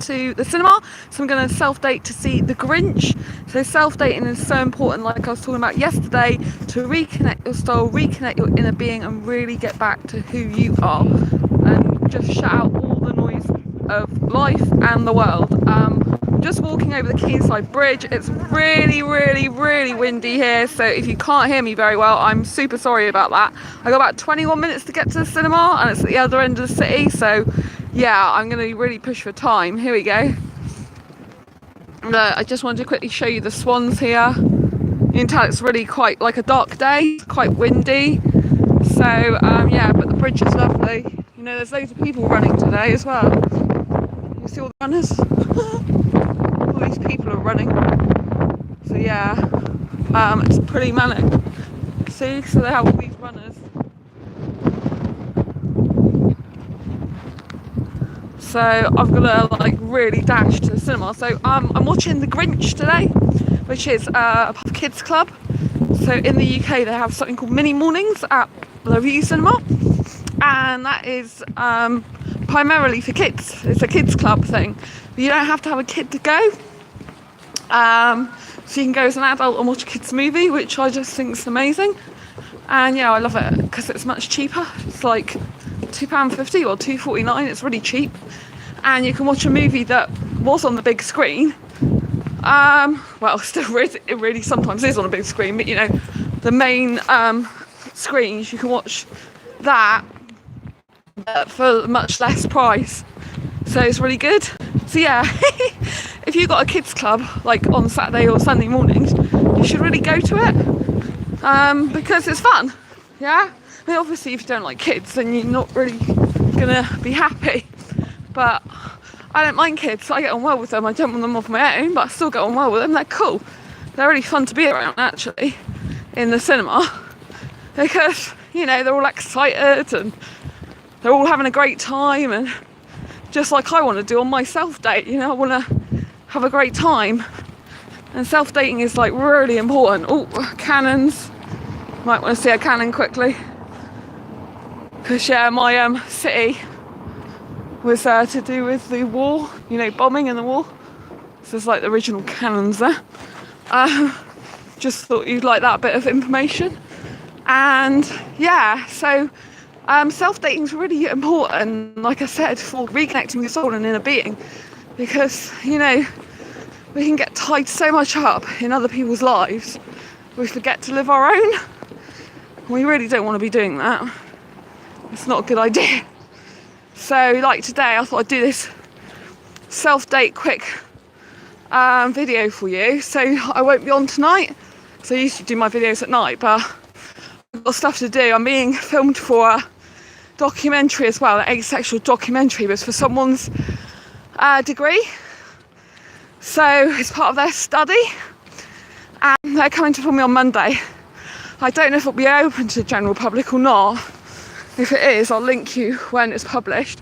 to the cinema, so I'm going to self-date to see The Grinch. So self-dating is so important, like I was talking about yesterday, to reconnect your soul, reconnect your inner being, and really get back to who you are, and just shut out all the noise of life and the world. Just walking over the Quayside Bridge. It's really windy here, so if you can't hear me very well, I'm super sorry about that. I got about 21 minutes to get to the cinema, and it's at the other end of the city, so yeah, I'm going to really push for time. Here we go. I just wanted to quickly show you the swans here. You can tell it's really quite like a dark day, it's quite windy, so yeah, but the bridge is lovely. You know, there's loads of people running today as well. You see all the runners? All these people are running, so yeah, it's pretty manic. See, so they have all these runners. So I've got to like really dash to the cinema. So I'm watching The Grinch today, which is a kids club. So in the UK they have something called mini mornings at the View Cinema, and that is primarily for kids. It's a kids club thing. You don't have to have a kid to go. So you can go as an adult and watch a kids movie, which I just think is amazing. And yeah, I love it because it's much cheaper. It's like £2.50 or £2.49. It's really cheap, and you can watch a movie that was on the big screen. Well, still it really sometimes is on a big screen, but you know, the main screens, you can watch that for much less price. So it's really good. So yeah, if you've got a kids club like on Saturday or Sunday mornings, you should really go to it, because it's fun. Yeah, I mean, obviously if you don't like kids, then you're not really gonna be happy, but I don't mind kids. I get on well with them. I don't want them of my own, but I still get on well with them. They're cool. They're really fun to be around actually in the cinema, because you know, they're all excited and they're all having a great time, and just like I want to do on my self-date, you know, I want to have a great time. And self-dating is like really important. Oh, cannons. Might want to see a cannon quickly. Because yeah, my city was to do with the war, you know, bombing in the war. So there's like the original cannons there. Just thought you'd like that bit of information. And yeah, so self-dating is really important, like I said, for reconnecting with your soul and inner being, because you know, we can get tied so much up in other people's lives, we forget to live our own. We really don't want to be doing that. It's not a good idea. So like today, I thought I'd do this self-date quick video for you. So I won't be on tonight, so I usually do my videos at night, but I've got stuff to do. I'm being filmed for a documentary as well, an asexual documentary, but it's for someone's degree. So it's part of their study, and they're coming to film me on Monday. I don't know if it'll be open to the general public or not. If it is, I'll link you when it's published.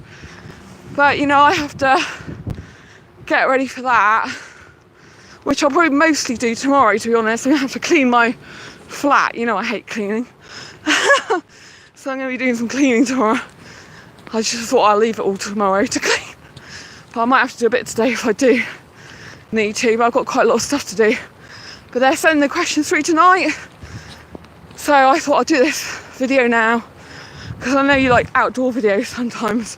But you know, I have to get ready for that, which I'll probably mostly do tomorrow, to be honest. I'm gonna have to clean my flat. You know, I hate cleaning. So I'm going to be doing some cleaning tomorrow. I just thought I'll leave it all tomorrow to clean. But I might have to do a bit today if I do need to. But I've got quite a lot of stuff to do. But they're sending the questions through tonight. So I thought I'd do this video now, because I know you like outdoor videos sometimes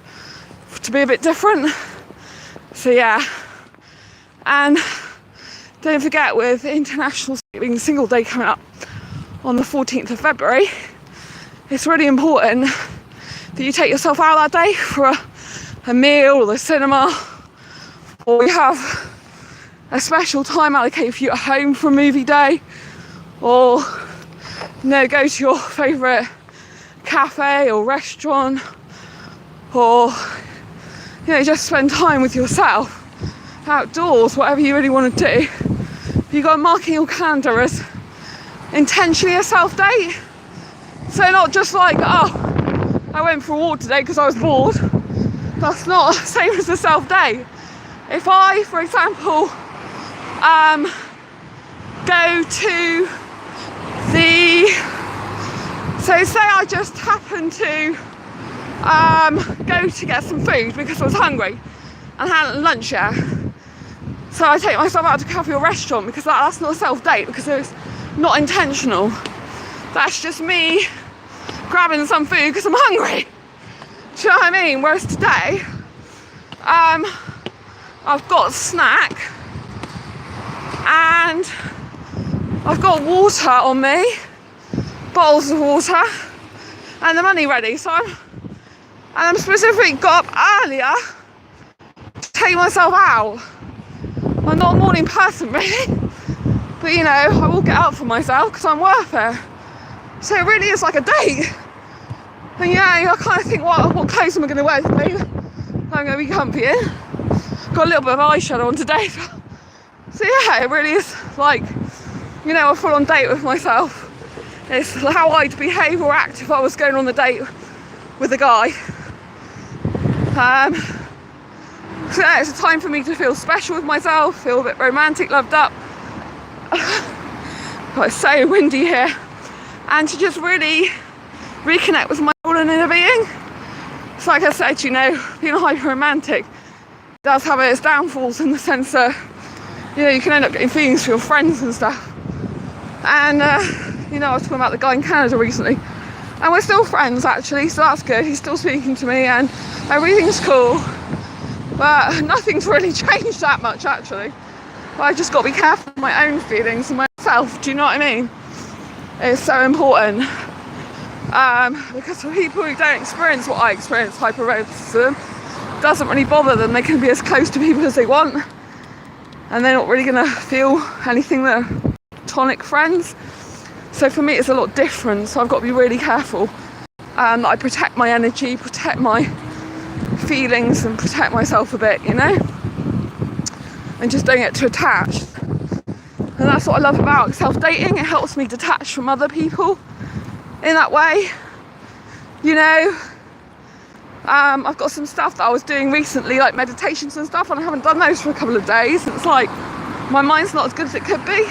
to be a bit different. So yeah. And don't forget, with International Being Single Day coming up on the 14th of February, it's really important that you take yourself out that day for a meal or the cinema, or you have a special time allocated for you at home for a movie day, or you know, go to your favourite cafe or restaurant, or you know, just spend time with yourself outdoors, whatever you really want to do. You've got to mark in your calendar as intentionally a self-date. So not just like, oh, I went for a walk today because I was bored. That's not the same as a self-date. If I, for example, go to the, so say I just happen to go to get some food because I was hungry, and hadn't lunch yet. So I take myself out to a cafe or restaurant because that's not a self-date, because it's not intentional. That's just me grabbing some food because I'm hungry. Do you know what I mean? Whereas today, I've got a snack and I've got water on me, bottles of water, and the money ready. So I'm specifically got up earlier to take myself out. I'm not a morning person really, but you know, I will get up for myself because I'm worth it. So it really is like a date. And yeah, I kind of think, what clothes am I going to wear today? I'm going to be comfy in. Got a little bit of eyeshadow on today. So yeah, it really is like, you know, a full-on date with myself. It's how I'd behave or act if I was going on the date with a guy. So yeah, it's a time for me to feel special with myself, feel a bit romantic, loved up. Oh, it's so windy here. And to just really reconnect with my own inner being. So like I said, you know, being hyper romantic does have its downfalls in the sense that, you know, you can end up getting feelings for your friends and stuff. And you know, I was talking about the guy in Canada recently, and we're still friends actually, so that's good. He's still speaking to me and everything's cool, but nothing's really changed that much actually. But I just got to be careful with my own feelings and myself, do you know what I mean? It's so important. Because for people who don't experience what I experience, hyperromanticism, doesn't really bother them. They can be as close to people as they want, and they're not really going to feel anything that are platonic friends. So for me, it's a lot different. So I've got to be really careful that I protect my energy, protect my feelings, and protect myself a bit, you know, and just don't get too attached. And that's what I love about self-dating. It helps me detach from other people in that way, you know. I've got some stuff that I was doing recently, like meditations and stuff, and I haven't done those for a couple of days, and it's like my mind's not as good as it could be.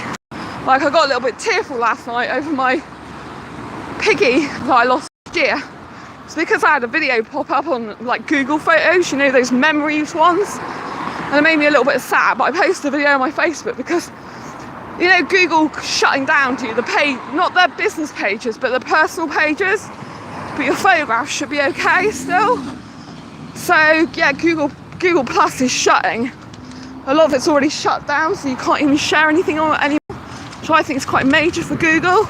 Like I got a little bit tearful last night over my piggy that I lost last year. It's because I had a video pop up on like Google Photos, you know, those memories ones, and it made me a little bit sad, but I posted a video on my Facebook because, you know, Google shutting down to you the page, not their business pages, but the personal pages, but your photographs should be okay still. So yeah, Google Plus is shutting. A lot of it's already shut down, so you can't even share anything on it anymore, which I think is quite major for Google.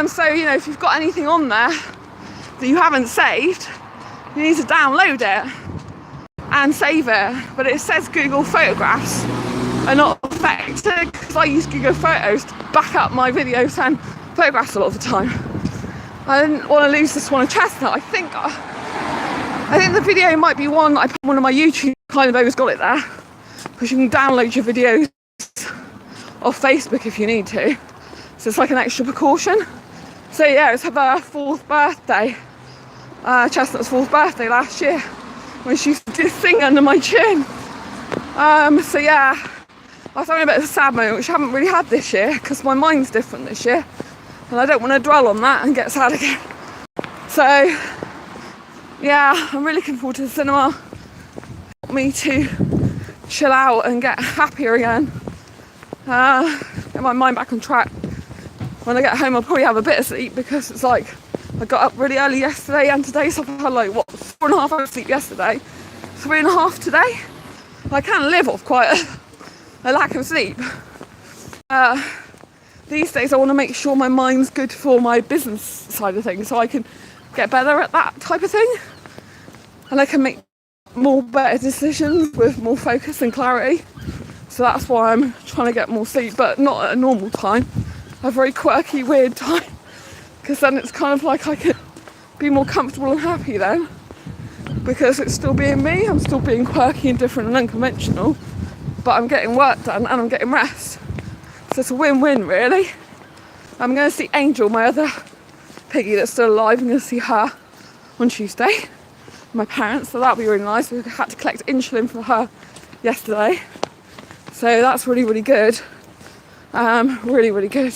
So you know, if you've got anything on there that you haven't saved, you need to download it and save it. But it says Google Photographs are not affected because I use Google Photos to back up my videos and photographs a lot of the time. I didn't want to lose this one of Chestnut. I think the video might be one I put on one of my YouTube. Kind of always got it there because you can download your videos off Facebook if you need to. So it's like an extra precaution. So yeah, it's her 4th birthday. Chestnut's 4th birthday last year when she used to sing under my chin. So yeah, I was having a bit of a sad moment, which I haven't really had this year because my mind's different this year, and I don't want to dwell on that and get sad again. So yeah, I'm really looking forward to the cinema. Help me to chill out and get happier again. Get my mind back on track. When I get home, I'll probably have a bit of sleep because it's like I got up really early yesterday and today, so I've had like 4.5 hours sleep yesterday, 3.5 today. I can live off quite a lack of sleep. These days I want to make sure my mind's good for my business side of things, so I can get better at that type of thing, and I can make more better decisions with more focus and clarity. So that's why I'm trying to get more sleep, but not at a normal time, a very quirky, weird time, because then it's kind of like I can be more comfortable and happy then, because it's still being me. I'm still being quirky and different and unconventional, but I'm getting work done and I'm getting rest. So it's a win-win really. I'm going to see Angel, my other piggy that's still alive. I'm going to see her on Tuesday, my parents, so that'll be really nice. We had to collect insulin for her yesterday, so that's really, really good. Really, really good.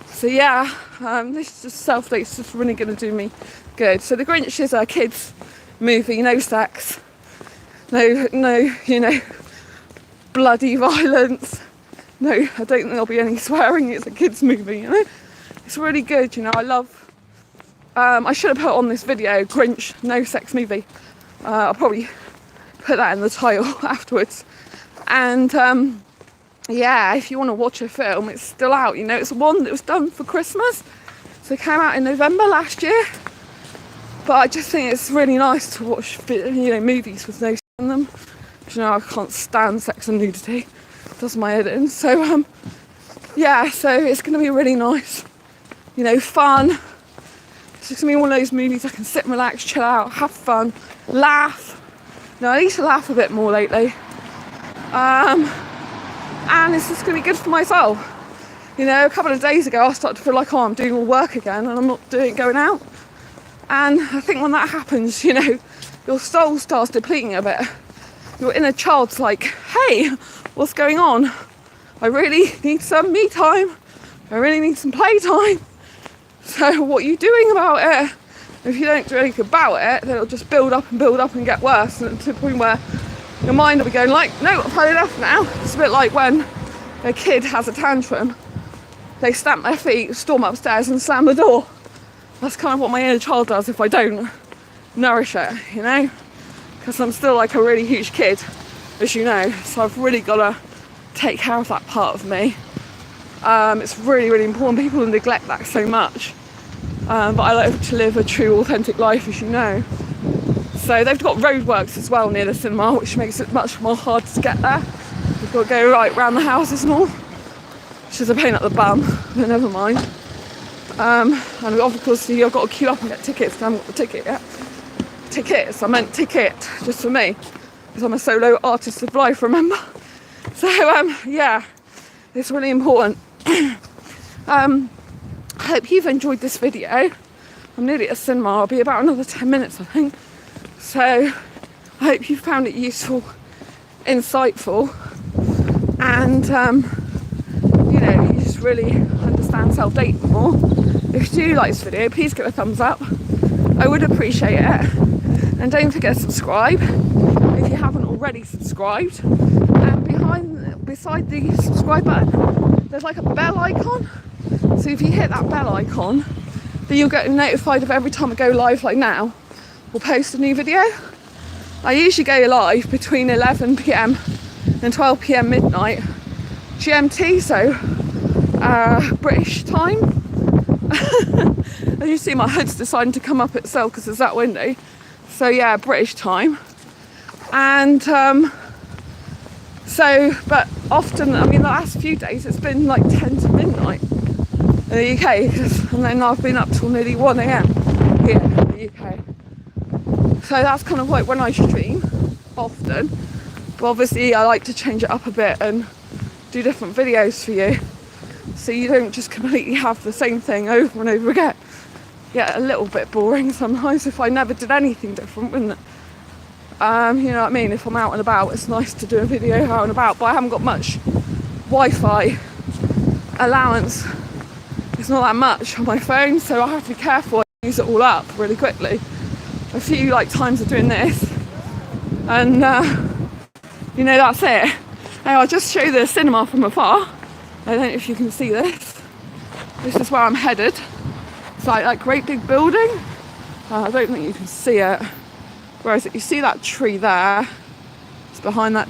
So yeah, this is just self-date's just really going to do me good. So The Grinch is a kids movie, no sex. no, bloody violence. No, I don't think there'll be any swearing. It's a kids movie, It's really good, I love, I should have put on this video, Grinch, no sex movie. I'll probably put that in the title afterwards. And yeah, if you want to watch a film, it's still out, It's one that was done for Christmas. So it came out in November last year. But I just think it's really nice to watch, movies with no sex in them. I can't stand sex and nudity. It does my head in. So, yeah, so it's going to be really nice. Fun. It's just going to be one of those movies I can sit and relax, chill out, have fun, laugh. I need to laugh a bit more lately. And it's just going to be good for myself. A couple of days ago I started to feel like, I'm doing all work again and I'm not going out. And I think when that happens, your soul starts depleting a bit. Your inner child's like, hey, what's going on? I really need some me time. I really need some playtime. So what are you doing about it? If you don't do anything about it, then it'll just build up and get worse, and to the point where your mind will be going like, no, I've had enough now. It's a bit like when a kid has a tantrum. They stamp their feet, storm upstairs and slam the door. That's kind of what my inner child does if I don't nourish it, Because I'm still like a really huge kid, as you know. So I've really got to take care of that part of me. It's really, really important. People neglect that so much. But I like to live a true, authentic life, as you know. So they've got roadworks as well near the cinema, which makes it much more hard to get there. You've got to go right round the houses and all, which is a pain at the bum, but never mind. And of course, I've got to queue up and get tickets. I haven't got the ticket yet. Tickets, I meant ticket, just for me, because I'm a solo artist of life, remember? So, yeah, it's really important. I hope you've enjoyed this video. I'm nearly at the cinema. I'll be about another 10 minutes, I think. So I hope you found it useful, insightful, and you just really understand self-dating more. If you do like this video, please give it a thumbs up. I would appreciate it. And don't forget to subscribe if you haven't already subscribed. And beside the subscribe button, there's like a bell icon. So if you hit that bell icon, then you'll get notified of every time I go live, like now, or post a new video. I usually go live between 11 PM and 12 PM midnight GMT, so British time. As you see, my hood's deciding to come up itself because it's that windy. So yeah, British time. And but often, the last few days it's been like 10 to midnight in the UK, and then I've been up till nearly 1 AM here in the UK. So that's kind of like when I stream often. But obviously I like to change it up a bit and do different videos for you, so you don't just completely have the same thing over and over again. Yeah, a little bit boring sometimes if I never did anything different, wouldn't it? You know what I mean? If I'm out and about, it's nice to do a video out and about, but I haven't got much Wi-Fi allowance. It's not that much on my phone, so I have to be careful. I use it all up really quickly. A few times of doing this, and that's it. Now I'll just show you the cinema from afar. I don't know if you can see this. This is where I'm headed. It's like that great big building. I don't think you can see it. Where is it? You see that tree there? It's behind that tree.